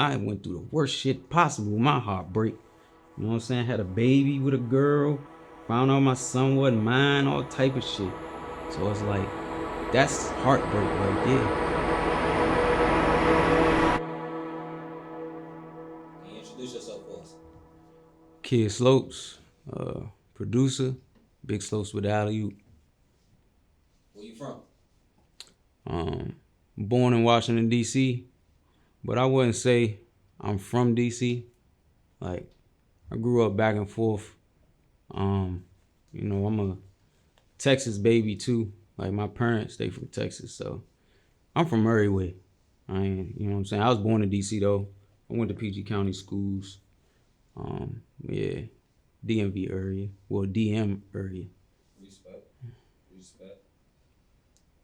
I went through the worst shit possible with my heartbreak. You know what I'm saying? Had a baby with a girl, found out my son wasn't mine, all type of shit. So it's like, that's heartbreak right there. Can you introduce yourself for us? Kid Slopes, producer, Big Slopes with Alley. Where you from? Um, Born in Washington D.C., but I wouldn't say I'm from D.C. Like, I grew up back and forth. Um, I'm a Texas baby too. Like, my parents, they from Texas, so I'm from everywhere. I ain't, you know what I'm saying? I was born in DC though. I went to PG County schools. Yeah, DMV area. Well, DM area. Respect. Respect.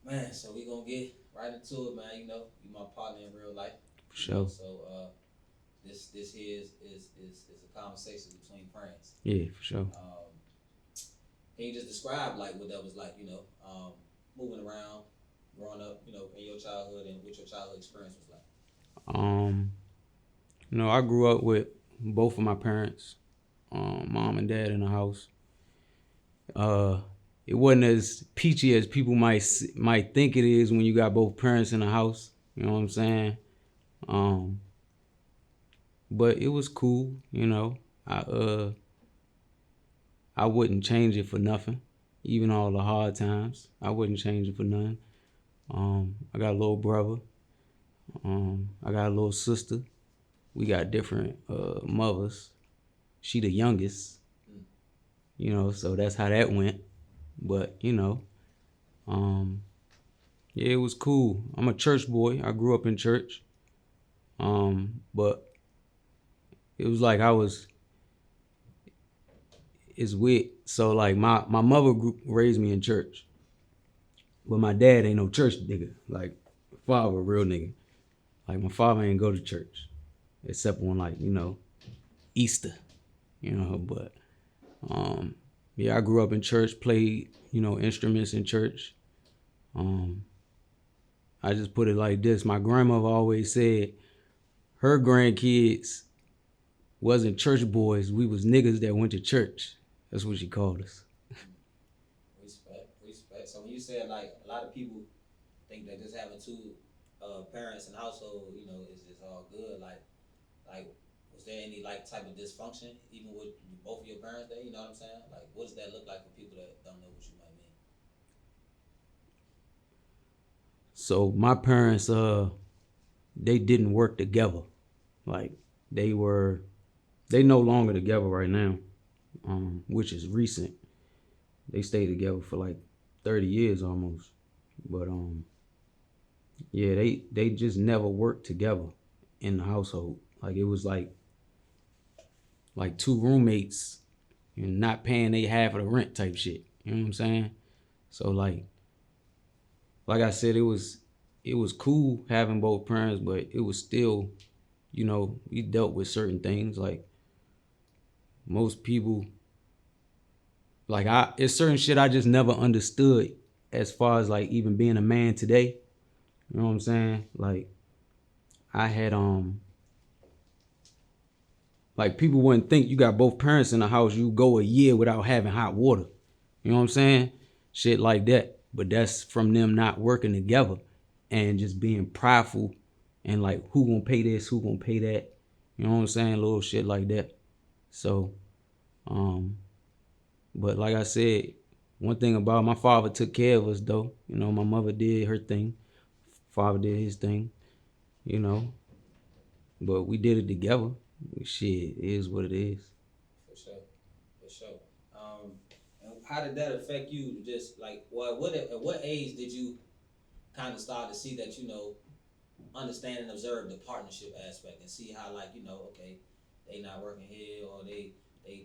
Man, so we gonna get right into it, man. You know, you my partner in real life. For You know, sure. so this here is a conversation between friends. Yeah, for sure. Can you just describe like what that was like, moving around, growing up, in your childhood and what your childhood experience was like? Um, I grew up with both of my parents, mom and dad in the house. Uh, it wasn't as peachy as people might think it is when you got both parents in the house. You know what I'm saying? Um, but it was cool. I wouldn't change it for nothing. Even all the hard times, I wouldn't change it for nothing. I got a little brother. I got a little sister. We got different mothers. She the youngest, so that's how that went. But um, yeah, it was cool. I'm a church boy. I grew up in church. But it was like it's weird. So like my mother raised me in church, but my dad ain't no church nigga. Like, father a real nigga. Like, my father ain't go to church except on, like, Easter. But um yeah, I grew up in church, played instruments in church. Um I just put it like this: my grandmother always said her grandkids wasn't church boys. We was niggas that went to church. That's what she called us. Respect, respect. So when you said like a lot of people think that just having two parents in the household, is just all good. Like was there any like type of dysfunction even with both of your parents there? You know what I'm saying? Like what does that look like for people that don't know what you might mean? So my parents, they didn't work together. Like, they no longer together right now, which is recent. They stayed together for like 30 years almost. But yeah, they just never worked together in the household. Like, it was like two roommates and not paying they half of the rent type shit. You know what I'm saying? So like I said, it was cool having both parents, but it was still, we dealt with certain things. Like, most people, like, it's certain shit I just never understood, as far as like even being a man today. You know what I'm saying? Like, I had like, people wouldn't think you got both parents in the house, you go a year without having hot water. You know what I'm saying? Shit like that. But that's from them not working together and just being prideful, and like, who gonna pay this, who gonna pay that. You know what I'm saying? Little shit like that. So, um, but like I said, one thing about my father took care of us though. My mother did her thing, father did his thing, you know, but we did it together. Shit, it is what it is. For sure, for sure. And how did that affect you? Just like what at what age did you kind of start to see that understand and observe the partnership aspect and see how like okay they not working here or they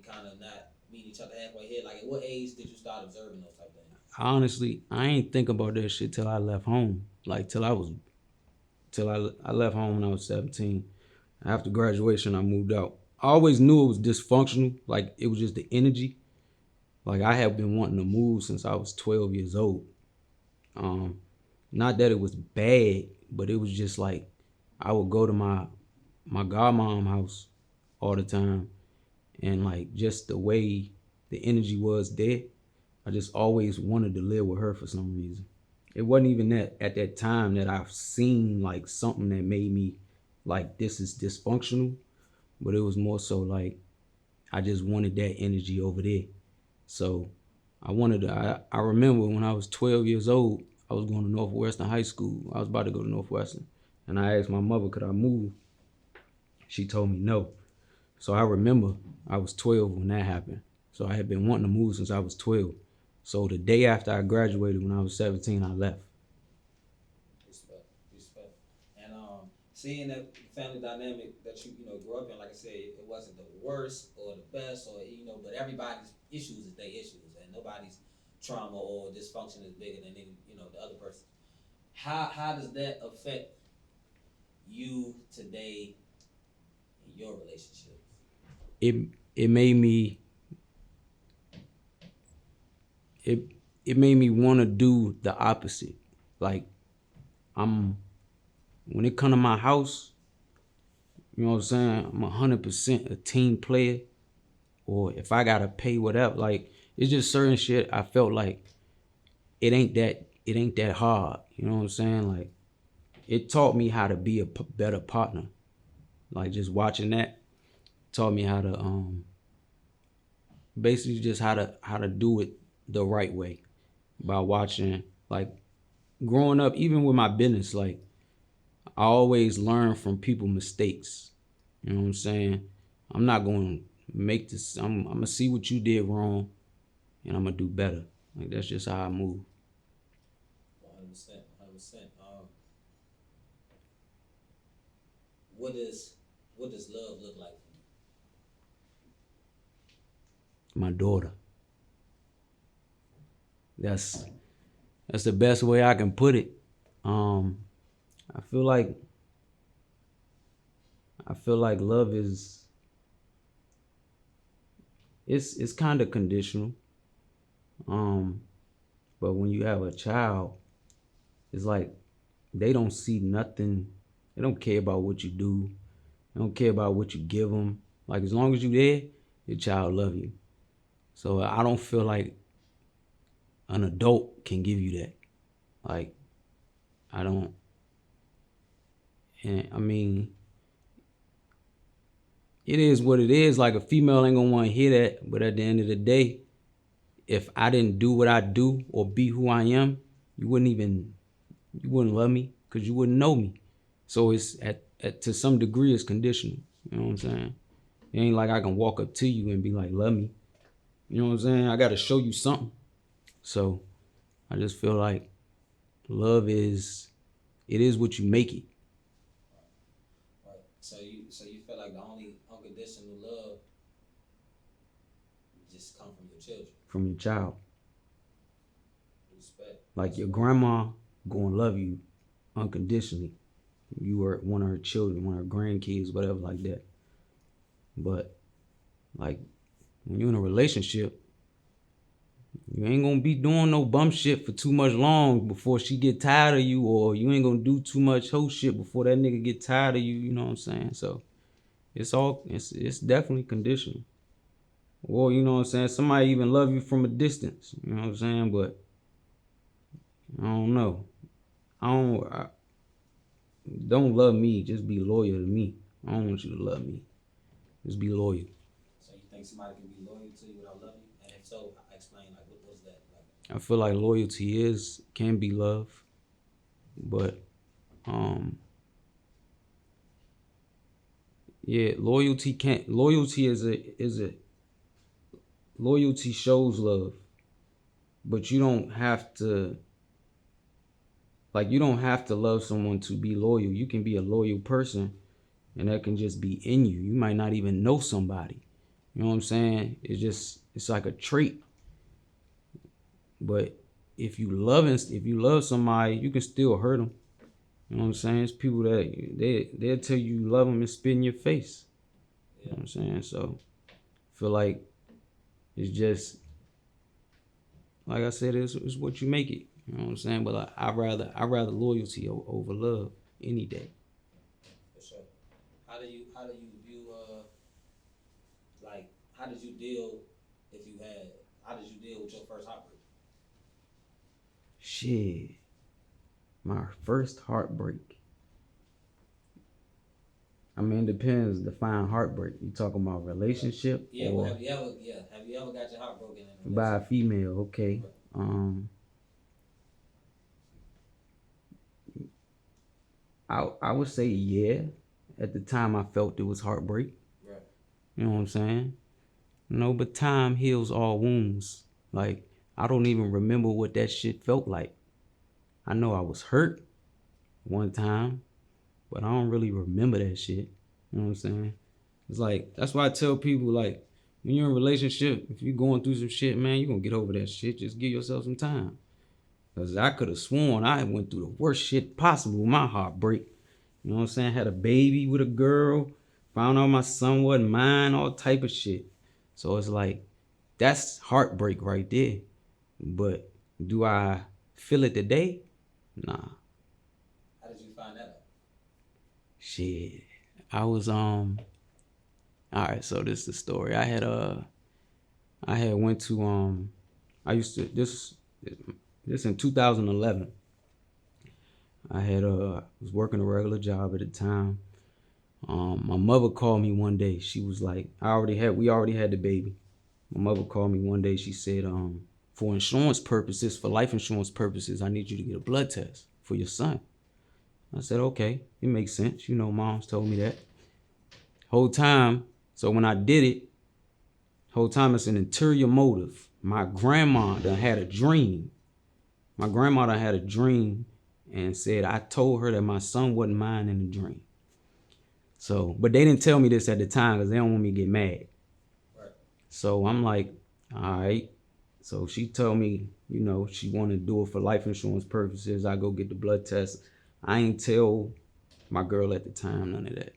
kind of not meet each other halfway here. Like at what age did you start observing those type of things? Honestly, I ain't think about that shit till I left home. Like, till I left home when I was 17. After graduation, I moved out. I always knew it was dysfunctional. Like, it was just the energy. Like, I have been wanting to move since I was 12 years old. Um, Not that it was bad, but it was just like, I would go to my godmom house all the time, and like just the way the energy was there, I just always wanted to live with her for some reason. It wasn't even that at that time that I've seen like something that made me like this is dysfunctional, but it was more so like I just wanted that energy over there. So I wanted to, I remember when I was 12 years old, I was going to Northwestern High School. I was about to go to Northwestern. And I asked my mother, could I move? She told me no. So I remember I was 12 when that happened. So I had been wanting to move since I was 12. So the day after I graduated when I was 17, I left. Respect, respect. And seeing that family dynamic that you know grew up in, like I said, it wasn't the worst or the best, or you know, but everybody's issues is their issues, and nobody's trauma or dysfunction is bigger than any, you know, the other person. How does that affect you today in your relationships? It it made me it it made me want to do the opposite. Like I'm when it come to my house, you know what I'm saying? I'm 100% a team player. Or if I gotta pay whatever, like it's just certain shit. I felt like it ain't that hard. You know what I'm saying? Like it taught me how to be a better partner. Like just watching that taught me how to basically just how to do it the right way by watching like growing up even with my business like I always learn from people's mistakes. You know what I'm saying? I'm not going to make this. I'm going to see what you did wrong, and I'm going to do better. Like that's just how I move. 100%, 100%. What is what does love look like for you? My daughter. That's that's the best way I can put it. Um, I feel like love is it's kind of conditional. Um, but when you have a child, it's like they don't see nothing. They don't care about what you do. They don't care about what you give them. Like as long as you there, your child love you. So I don't feel like an adult can give you that. Like I don't. And I mean, it is what it is. Like a female ain't gonna want to hear that. But at the end of the day, if I didn't do what I do or be who I am, you wouldn't love me because you wouldn't know me. So it's at to some degree it's conditional. You know what I'm saying? It ain't like I can walk up to you and be like, love me. You know what I'm saying? I gotta show you something. So I just feel like love is it is what you make it. Right. So you feel like the only unconditional love just come from your children. From your child. Respect. Like your Respect. grandma gonna love you unconditionally. You are one of her children, one of her grandkids, whatever like that. But like when you're in a relationship, you ain't gonna be doing no bum shit for too much long before she get tired of you, or you ain't gonna do too much hoe shit before that nigga get tired of you. You know what I'm saying? So it's definitely conditional. Or you know what I'm saying? Somebody even love you from a distance. You know what I'm saying? But I don't know. Don't love me. Just be loyal to me. I don't want you to love me. Just be loyal. So you think somebody can be loyal to you without loving you? And if so, explain like what is that like? I feel like loyalty can be love, but um yeah, loyalty can't. Loyalty is a loyalty shows love, but you don't have to love someone to be loyal. You can be a loyal person, and that can just be in you. You might not even know somebody. You know what I'm saying? It's like a trait. But if you love somebody, you can still hurt them. You know what I'm saying? It's people that they'll tell you love them and spit in your face. You know what I'm saying? So I feel like it's just like I said, it's what you make it. You know what I'm saying? But like, I rather loyalty over love any day. For sure. How do you how do you view like how did you deal if you had how did you deal with your first heartbreak? Shit, my first heartbreak. I mean, it depends. Define heartbreak. You talking about relationship Yeah, well, or have you ever got your heart broken in a by a relationship? female? Okay. Right. I would say yeah. At the time, I felt it was heartbreak. Right. You know what I'm saying? No, but time heals all wounds. Like, I don't even remember what that shit felt like. I know I was hurt one time, but I don't really remember that shit. You know what I'm saying? It's like, that's why I tell people, like, when you're in a relationship, if you're going through some shit, man, you're gonna get over that shit. Just give yourself some time. Because I could have sworn I went through the worst shit possible with my heartbreak. You know what I'm saying? Had a baby with a girl, found out my son wasn't mine, all type of shit. So it's like, that's heartbreak right there. But do I feel it today? Nah. How did you find that out? Shit. I was alright, so this is the story. I had went to I used to this in 2011. I had was working a regular job at the time. My mother called me one day. She was like, we already had the baby. My mother called me one day. She said, for insurance purposes, for life insurance purposes, I need you to get a blood test for your son. I said, okay, it makes sense. You know, mom's told me that. Whole time, so when I did it, whole time it's an interior motive. My grandma done had a dream. My grandma done had a dream and said I told her that my son wasn't mine in the dream. So, but they didn't tell me this at the time because they don't want me to get mad. Right. So I'm like, all right. So she told me, you know, she wanted to do it for life insurance purposes. I go get the blood test. I ain't tell my girl at the time none of that.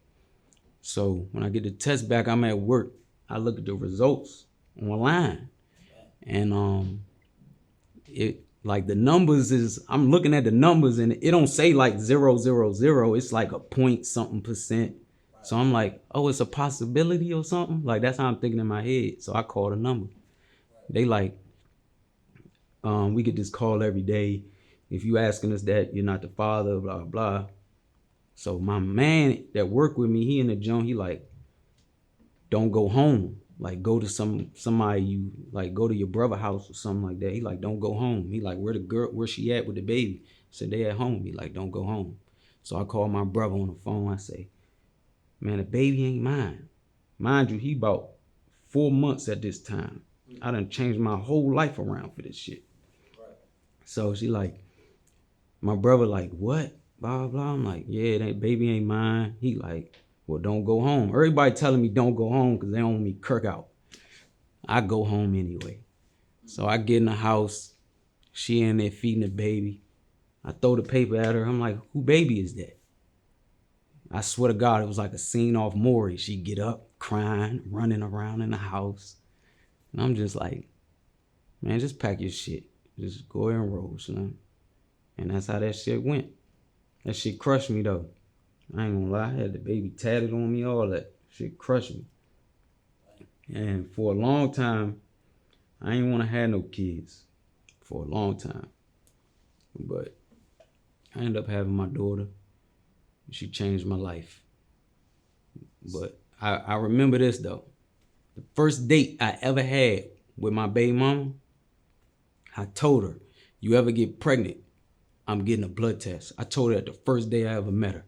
So when I get the test back, I'm at work. I look at the results online, and it like the numbers is I'm looking at the numbers and it don't say like 000. It's like a point something percent. So I'm like, oh, it's a possibility or something. Like that's how I'm thinking in my head. So I called a number. They like, we get this call every day. If you asking us that, you're not the father, blah blah. So my man that worked with me, he in the joint, he like, don't go home. Like go to somebody you like go to your brother house or something like that. He like, don't go home. He like, where she at with the baby? Said they at home. He like, don't go home. So I called my brother on the phone. I say, man, the baby ain't mine. Mind you, he about 4 months at this time. I done changed my whole life around for this shit. Right. So she like, my brother like, what? Blah, blah. I'm like, yeah, that baby ain't mine. He like, well, don't go home. Everybody telling me don't go home because they don't want me kirk out. I go home anyway. So I get in the house. She in there feeding the baby. I throw the paper at her. I'm like, who baby is that? I swear to God, it was like a scene off Maury. She get up, crying, running around in the house. And I'm just like, man, just pack your shit. Just go ahead and roll, you know? And that's how that shit went. That shit crushed me, though. I ain't gonna lie. I had the baby tatted on me, all that. Shit crushed me. And for a long time, I ain't want to have no kids. For a long time. But I ended up having my daughter. She changed my life. But I remember this, though. The first date I ever had with my baby mama, I told her, you ever get pregnant, I'm getting a blood test. I told her that the first day I ever met her.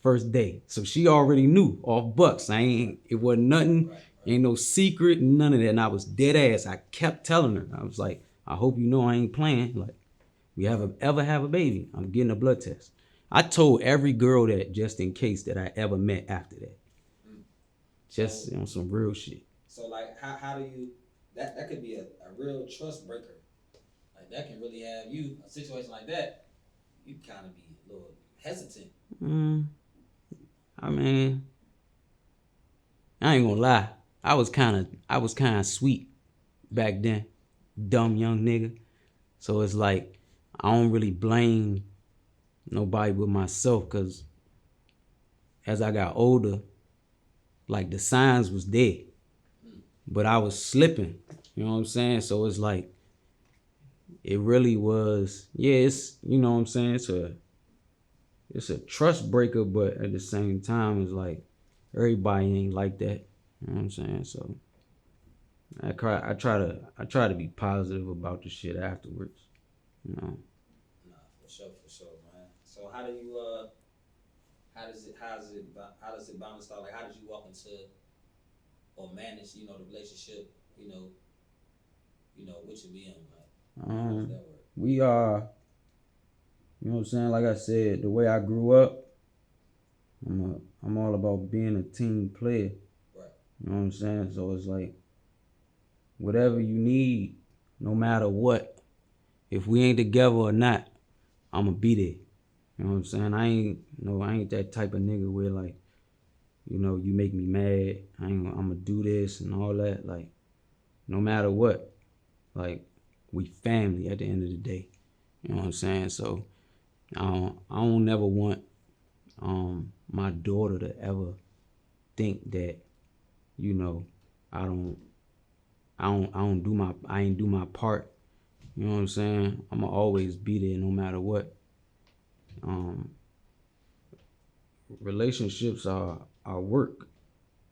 First day. So she already knew off bucks. It wasn't nothing, ain't no secret, none of that. And I was dead ass. I kept telling her. I was like, I hope you know I ain't playing. Like, we ever have a baby, I'm getting a blood test. I told every girl that just in case that I ever met after that. Just on some real shit. So like how do you that could be a real trust breaker. Like that can really have you a situation like that, you kinda be a little hesitant. I mean, I ain't gonna lie. I was kind of sweet back then, dumb young nigga. So it's like I don't really blame nobody but myself, cause as I got older, like the signs was there, but I was slipping. You know what I'm saying? So it's like it really was. Yeah, it's you know what I'm saying. It's a trust breaker, but at the same time, it's like everybody ain't like that. You know what I'm saying? So I try to be positive about the shit afterwards. You know. Nah, for sure, man. So how do you how does it balance out? Like how did you walk into or manage, the relationship, with your BM? Like how does that work? We are, you know what I'm saying. Like I said, the way I grew up, I'm all about being a team player. Right. You know what I'm saying. So it's like whatever you need, no matter what. If we ain't together or not, I'ma be there. You know what I'm saying? I ain't that type of nigga where like, you make me mad. I'ma do this and all that. Like, no matter what, like we family at the end of the day. You know what I'm saying? So I don't never want my daughter to ever think that, you know, I don't I ain't do my part. You know what I'm saying? I'ma always be there no matter what. Um, Relationships are work.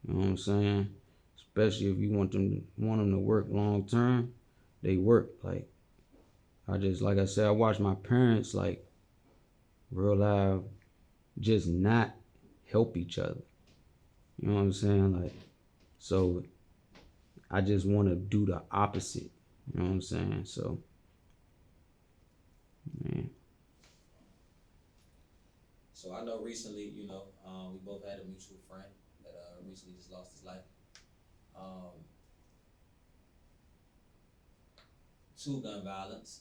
You know what I'm saying? Especially if you want them to work long term, they work. Like I said, I watched my parents like real life just not help each other. You know what I'm saying? Like, so I just want to do the opposite. You know what I'm saying? So, man. So I know recently, we both had a mutual friend that recently just lost his life um, to gun violence.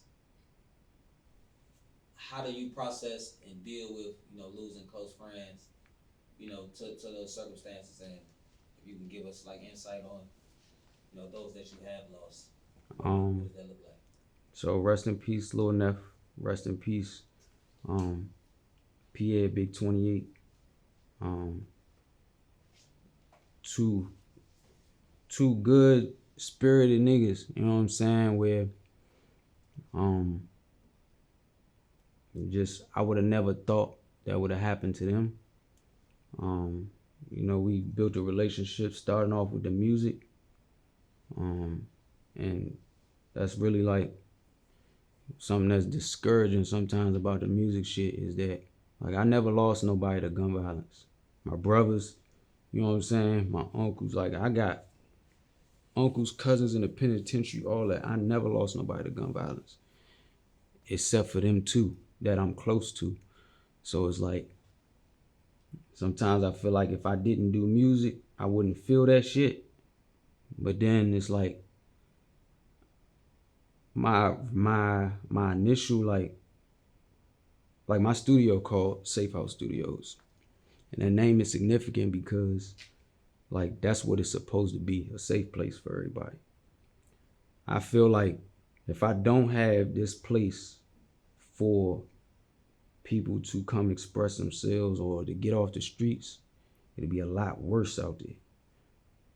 How do you process and deal with, losing close friends, to those circumstances, and if you can give us like insight on, those that you have lost, what Um, does that look like? so rest in peace, Lil Neff. Rest in peace, um, Pierre Big 28. Um, two two good spirited niggas. You know what I'm saying? Where um, just I would have never thought that would have happened to them. Um, we built a relationship starting off with the music. And that's really like something that's discouraging sometimes about the music shit is that like I never lost nobody to gun violence. My brothers, you know what I'm saying? My uncles, like I got uncles, cousins in the penitentiary, all that. I never lost nobody to gun violence. Except for them two that I'm close to. So it's like sometimes I feel like if I didn't do music, I wouldn't feel that shit. But then it's like my initial like my studio called Safe House Studios. And the name is significant because like that's what it's supposed to be, a safe place for everybody. I feel like if I don't have this place for people to come express themselves or to get off the streets, it'd be a lot worse out there.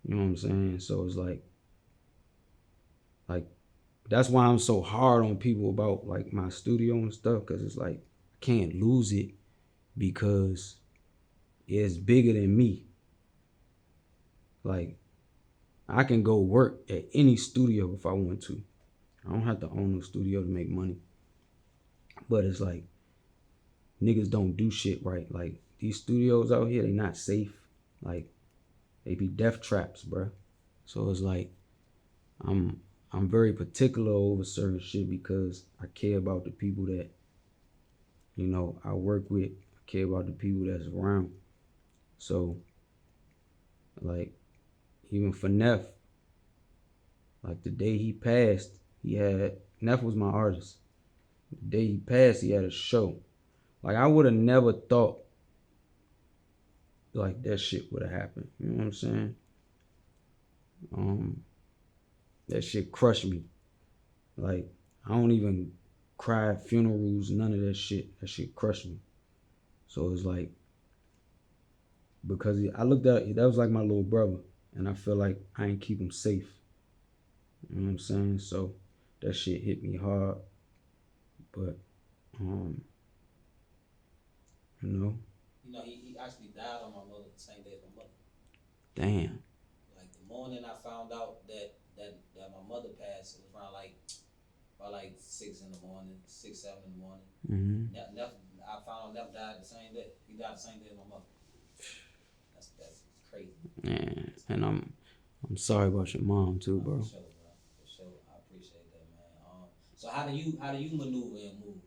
You know what I'm saying? So it's like that's why I'm so hard on people about like my studio and stuff, because it's like I can't lose it because it's bigger than me. Like I can go work at any studio if I want to. I don't have to own a studio to make money. But it's like niggas don't do shit right. Like these studios out here, they not safe. Like they be death traps, bruh. So it's like I'm I'm very particular over certain shit because I care about the people that I work with. I care about the people that's around. So like even for Neff, like the day he passed, Neff was my artist. The day he passed, he had a show. Like I would have never thought like that shit would have happened. You know what I'm saying? Um, that shit crushed me. Like I don't even cry at funerals, none of that shit. That shit crushed me. So it's like because I looked at that was like my little brother, and I feel like I ain't keep him safe. You know what I'm saying? So that shit hit me hard, but um, you know, You know, he actually died on my mother the same day as my mother. damn. Like the morning I found out that my mother passed, it was around like 6 in the morning, 6, 7 in the morning. Mm-hmm. I found out Neff died the same day. He died the same day as my mother. That's crazy. Yeah, and I'm sorry about your mom too, For bro. sure, bro. For sure. I appreciate that, man. So how do you maneuver and move?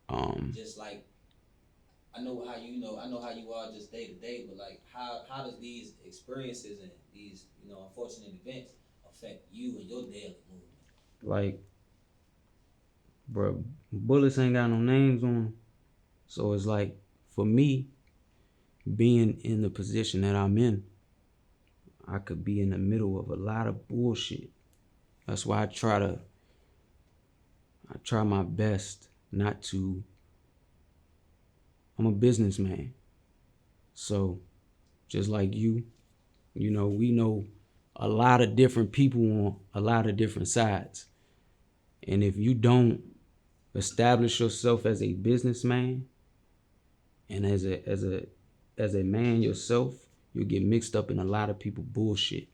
Like just like I know how you are just day to day, but like how does these experiences and these unfortunate events affect you and your daily movement? Like, bro, bullets ain't got no names on them, so it's like for me being in the position that I'm in, I could be in the middle of a lot of bullshit. That's why I try my best not to. I'm a businessman, so just like we know a lot of different people on a lot of different sides. And if you don't establish yourself as a businessman and as a man yourself, you'll get mixed up in a lot of people bullshit.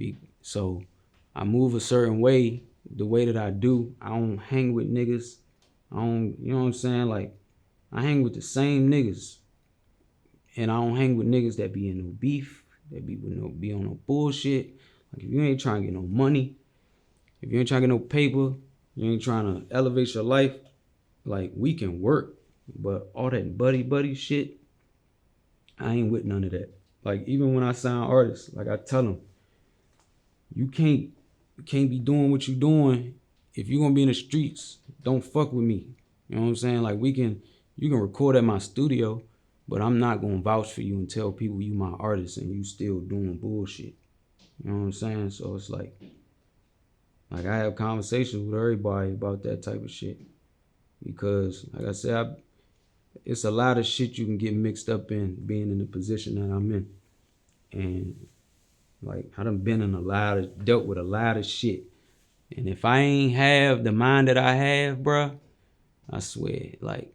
100%. So I move a certain way, the way that I do. I don't hang with niggas. I don't, you know what I'm saying? Like, I hang with the same niggas. And I don't hang with niggas that be in no beef, that be on no bullshit. Like, if you ain't trying to get no money, if you ain't trying to get no paper, you ain't trying to elevate your life, like, we can work. But all that buddy shit, I ain't with none of that. Like, even when I sign artists, like, I tell them, you can't be doing what you doing. If you're gonna be in the streets, don't fuck with me. You know what I'm saying? Like, you can record at my studio, but I'm not gonna vouch for you and tell people you my artist and you still doing bullshit. You know what I'm saying? So it's like I have conversations with everybody about that type of shit. Because like I said, it's a lot of shit you can get mixed up in being in the position that I'm in. And like I done been in dealt with a lot of shit. And if I ain't have the mind that I have, bruh, I swear, like,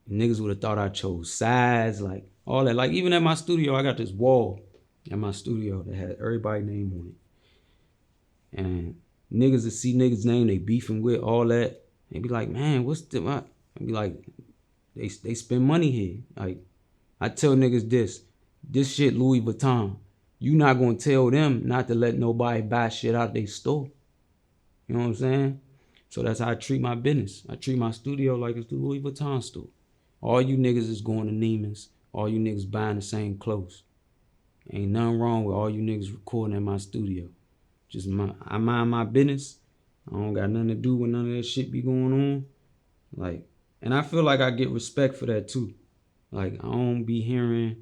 niggas would have thought I chose sides, like, all that. Like, even at my studio, I got this wall at my studio that had everybody's name on it. And niggas that see niggas' name, they beefing with, all that. They be like, man, what's the... I be like, they spend money here. Like, I tell niggas this shit Louis Vuitton. You not gonna tell them not to let nobody buy shit out their store. You know what I'm saying? So that's how I treat my business. I treat my studio like it's the Louis Vuitton store. All you niggas is going to Neiman's. All you niggas buying the same clothes. Ain't nothing wrong with all you niggas recording in my studio. I mind my business. I don't got nothing to do with none of that shit be going on. Like, and I feel like I get respect for that too. Like, I don't be hearing,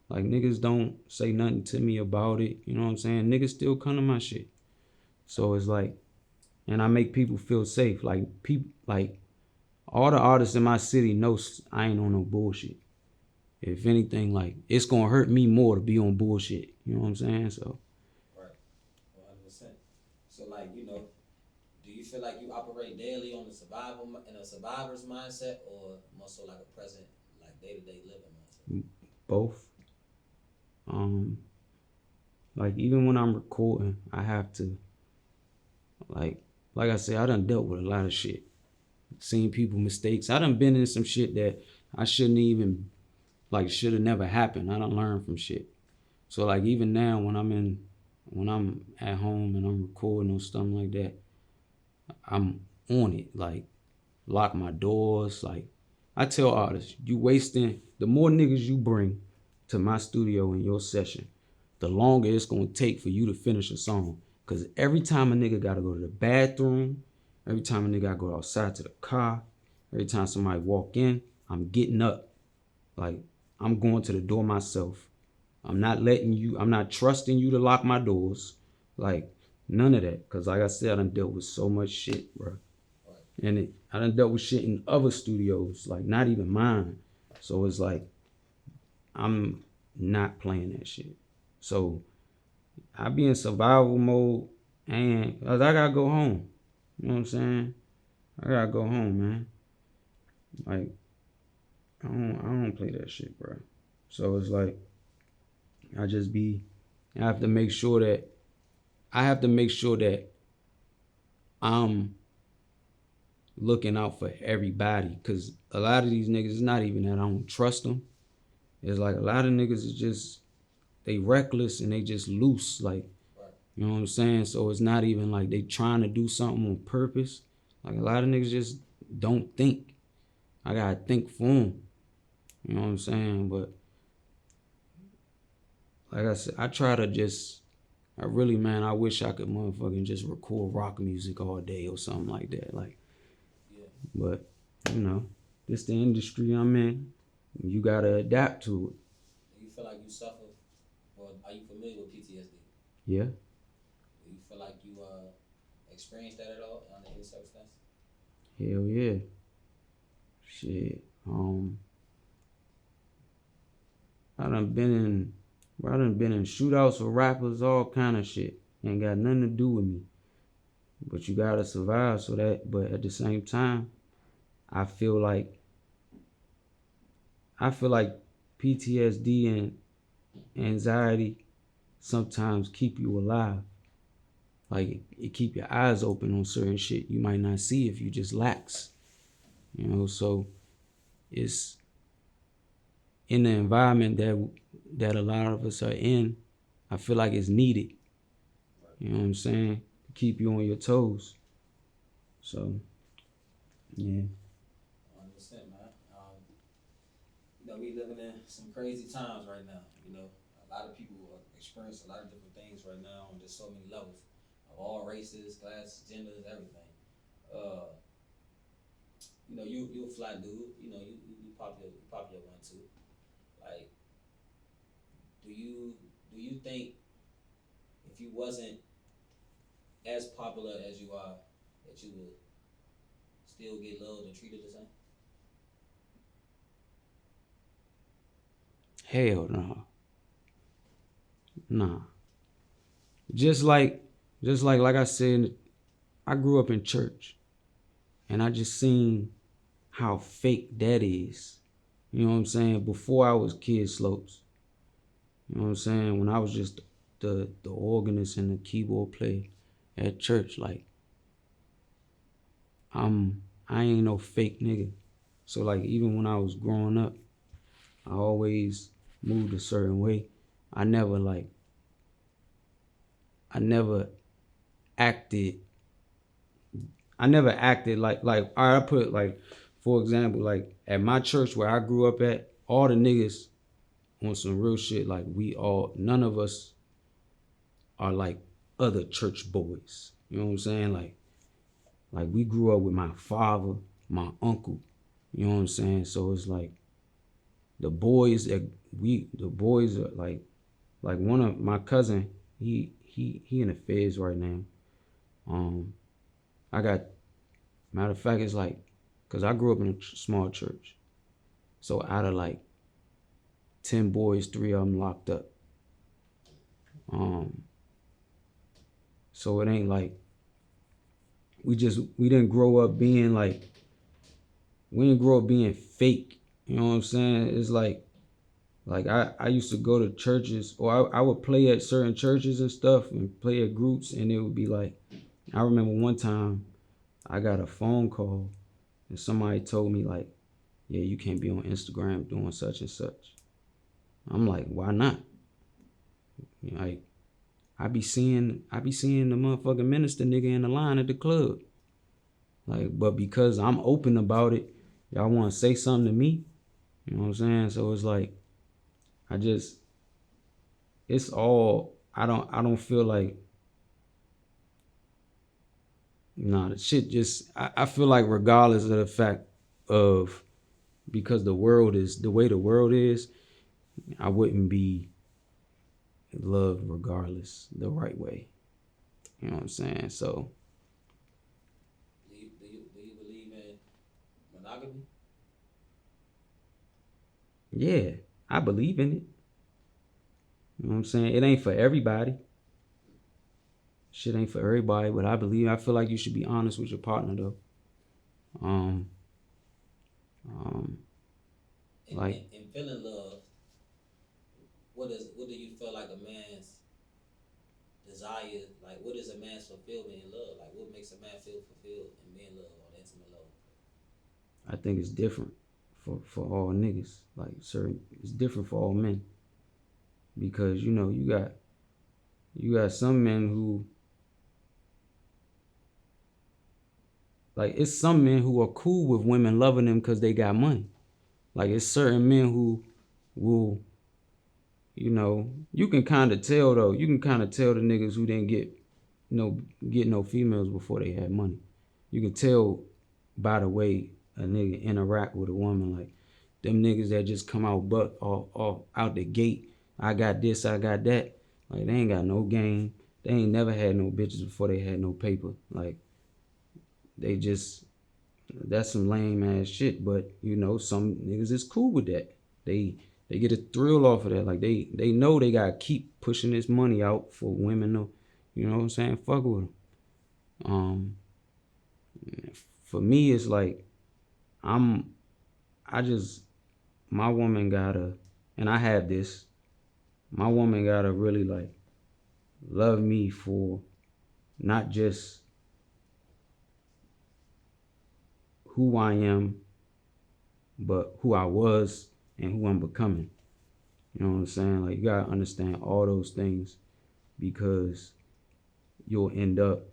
like, niggas don't say nothing to me about it. You know what I'm saying? Niggas still come to my shit. So it's like, and I make people feel safe. Like, people, like, all the artists in my city know I ain't on no bullshit. If anything, like, it's gonna hurt me more to be on bullshit. You know what I'm saying? So, Right. 100%. So like do you feel like you operate daily on in a survivor's mindset, or more so like a present, like day to day living mindset? both. Um, like, even when I'm recording, I have to, like, like I said, I done dealt with a lot of shit. Seen people mistakes. I done been in some shit that I shouldn't even, like, should have never happened. I done learned from shit. So like even now when I'm at home and I'm recording or something like that, I'm on it. Like, lock my doors. Like, I tell artists, you wasting the more niggas you bring to my studio in your session, the longer it's gonna take for you to finish a song. Cause every time a nigga gotta go to the bathroom, every time a nigga gotta go outside to the car, every time somebody walk in, I'm getting up. Like, I'm going to the door myself. I'm not trusting you to lock my doors. Like, none of that. Cause like I said, I done dealt with so much shit, bro. And I done dealt with shit in other studios, like not even mine. So it's like, I'm not playing that shit. So I be in survival mode, and I gotta go home. You know what I'm saying? I gotta go home, man. Like I don't play that shit, bro. So it's like I just be. I have to make sure that I'm looking out for everybody, cause a lot of these niggas, it's not even that I don't trust them. It's like a lot of niggas is just they reckless and they just loose, like, Right. you know what I'm saying. So it's not even like they trying to do something on purpose. Like a lot of niggas just don't think. I gotta think for them. You know what I'm saying? But like I said, I try to just. I really, man, I wish I could motherfucking just record rock music all day or something like that. Like, Yeah. but you know, this the industry I'm in. You gotta adapt to it. Do you feel like you suffer, or are you familiar with PTSD? Yeah. Do you feel like you experienced that at all under any circumstance? Hell yeah. Shit. I done been in shootouts with rappers, all kind of shit. Ain't got nothing to do with me. But you gotta survive. But at the same time, I feel like I feel like PTSD and anxiety sometimes keep you alive. Like it keep your eyes open on certain shit you might not see if you just lax. You know, so it's in the environment that a lot of us are in, I feel like it's needed. You know what I'm saying? To keep you on your toes. So yeah. 100%, man. We living in some crazy times right now. A lot of people are experiencing a lot of different things right now on just so many levels of all races, classes, genders, everything. Uh, you a fly dude. You popular one too. Like, do you think if you wasn't as popular as you are, that you would still get loved and treated the same? Hell no. Nah. Just like like I said, I grew up in church and I just seen how fake that is. You know what I'm saying? Before I was Kid Slopes. You know what I'm saying? When I was just the organist and the keyboard player at church, like I ain't no fake nigga. So like even when I was growing up, I always moved a certain way. I never like I never acted like I put like for example, like at my church where I grew up at, all the niggas on some real shit, like none of us are like other church boys. You know what I'm saying? Like we grew up with my father, my uncle. You know what I'm saying? So it's like the boys are like one of my cousin, he in the feds right now. Um I got matter of fact it's like cause I grew up in a small church. So out of like 10 boys, 3 of them locked up. Um so it ain't like we didn't grow up being like we didn't grow up being fake. You know what I'm saying? It's like I used to go to churches or I would play at certain churches and stuff and play at groups and it would be like I remember one time I got a phone call and somebody told me like, yeah, you can't be on Instagram doing such and such. I'm like, why not? Like I be seeing the motherfucking minister nigga in the line at the club. Like, but because I'm open about it, y'all want to say something to me. You know what I'm saying? So it's like I just it's all I don't feel like nah the shit just I feel like regardless of the fact of because the world is the way the world is, I wouldn't be loved regardless the right way. You know what I'm saying? So Do you believe in monogamy? yeah. I believe in it. You know what I'm saying? It ain't for everybody. Shit ain't for everybody, but I feel like you should be honest with your partner though. Um, um, like In feeling love, what do you feel like a man's desire, like what is a man's fulfillment in love? Like what makes a man feel fulfilled in being love on intimate level? I think it's different for all niggas. Like certain, it's different for all men because you got some men who like it's some men who are cool with women loving them because they got money. Like it's certain men who will, you can kind of tell though. You can kind of tell the niggas who didn't get no females before they had money. You can tell by the way a nigga interact with a woman. Like them niggas that just come out but off out the gate. I got this, I got that. Like they ain't got no game. They ain't never had no bitches before they had no paper. Like they just that's some lame ass shit. But some niggas is cool with that. They get a thrill off of that. Like they know they gotta keep pushing this money out for women. To, you know what I'm saying? Fuck with them. Um, for me, it's like I'm. I just my woman gotta, and I have this. My woman gotta really like love me for not just who I am, but who I was and who I'm becoming. You know what I'm saying? Like you gotta understand all those things because you'll end up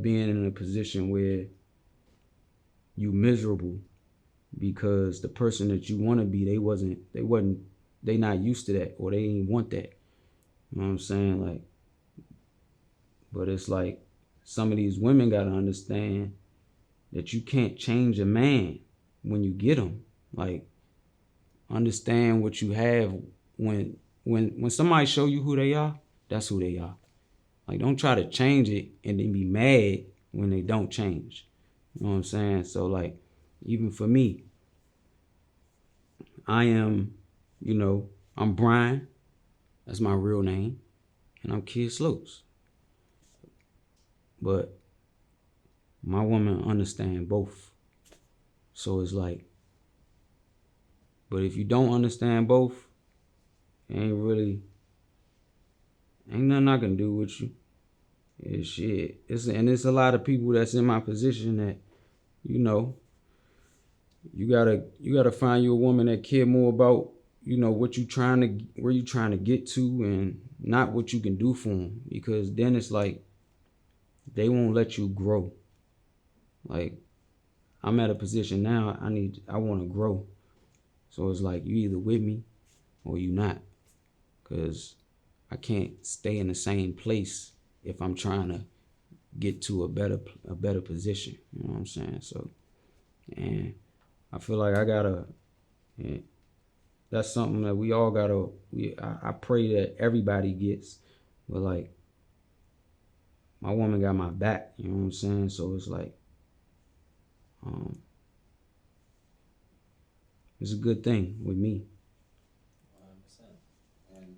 being in a position where you miserable because the person that you want to be they not used to that or they didn't want that. You know what I'm saying? Like, but it's like some of these women gotta understand that you can't change a man when you get him. Like, understand what you have when somebody show you who they are, that's who they are. Like, don't try to change it and then be mad when they don't change. You know what I'm saying? So, like, even for me, I am, I'm Brian. That's my real name. And I'm Kid Slopes. But my woman understand both. So it's like, but if you don't understand both, ain't nothing I can do with you. Yeah, shit. It's a lot of people that's in my position that, you know, you gotta find you a woman that care more about, what you trying to where you trying to get to and not what you can do for them. Because then it's like they won't let you grow. Like I'm at a position now, I wanna grow. So it's like you either with me or you not. Cause I can't stay in the same place if I'm trying to get to a better position. You know what I'm saying? So, and I feel like I gotta. And that's something that we all gotta. I pray that everybody gets, but like my woman got my back. You know what I'm saying? So it's like, um, it's a good thing with me. 100%. And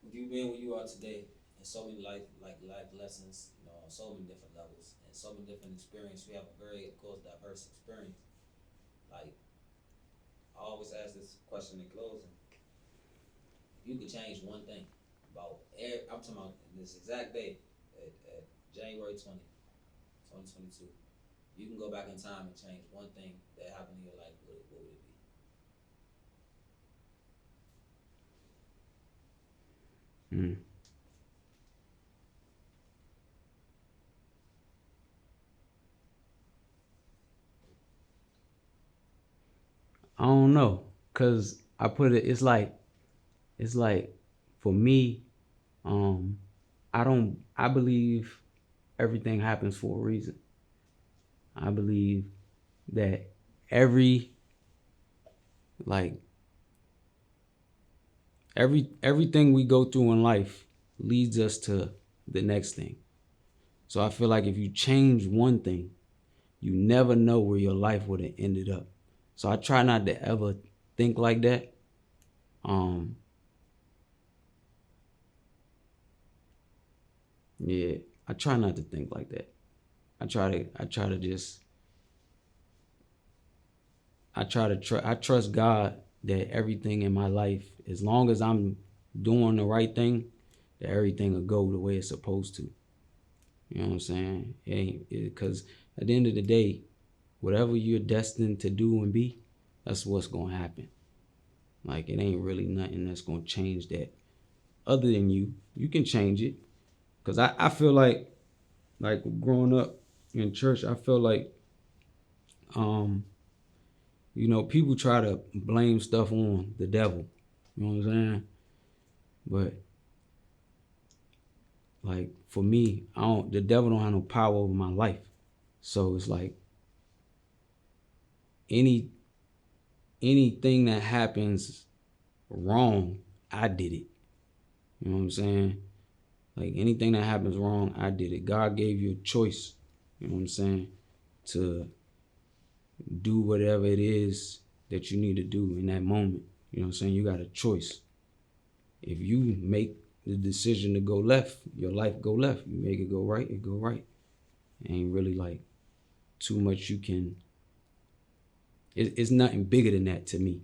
with you being where you are today, and so many life lessons, on so many different levels and so many different experiences, we have a very, of course, diverse experience. Like I always ask this question in closing: if you could change one thing about, I'm talking about this exact day at January 20th, 2022. You can go back in time and change one thing that happened in your life. What would it be? Mm. I don't know, cause I put it. It's like for me, um, I believe everything happens for a reason. I believe that every like everything we go through in life leads us to the next thing. So I feel like if you change one thing, you never know where your life would have ended up. So I try not to ever think like that. Um, yeah, I try not to think like that. I try to just, I trust God that everything in my life, as long as I'm doing the right thing, that everything will go the way it's supposed to. You know what I'm saying? It ain't, because at the end of the day, whatever you're destined to do and be, that's what's gonna happen. Like, it ain't really nothing that's gonna change that other than you. You can change it. Cause I feel like growing up in church, I feel like um, people try to blame stuff on the devil. You know what I'm saying? But like for me, the devil don't have no power over my life. So it's like any anything that happens wrong, I did it. You know what I'm saying? Like anything that happens wrong, I did it. God gave you a choice, you know what I'm saying, to do whatever it is that you need to do in that moment. You know what I'm saying? You got a choice. If you make the decision to go left, your life go left. You make it go right, it go right. It ain't really like too much you can. It's nothing bigger than that to me.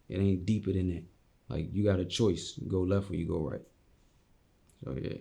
It ain't deeper than that. Like you got a choice. You go left or you go right. So yeah.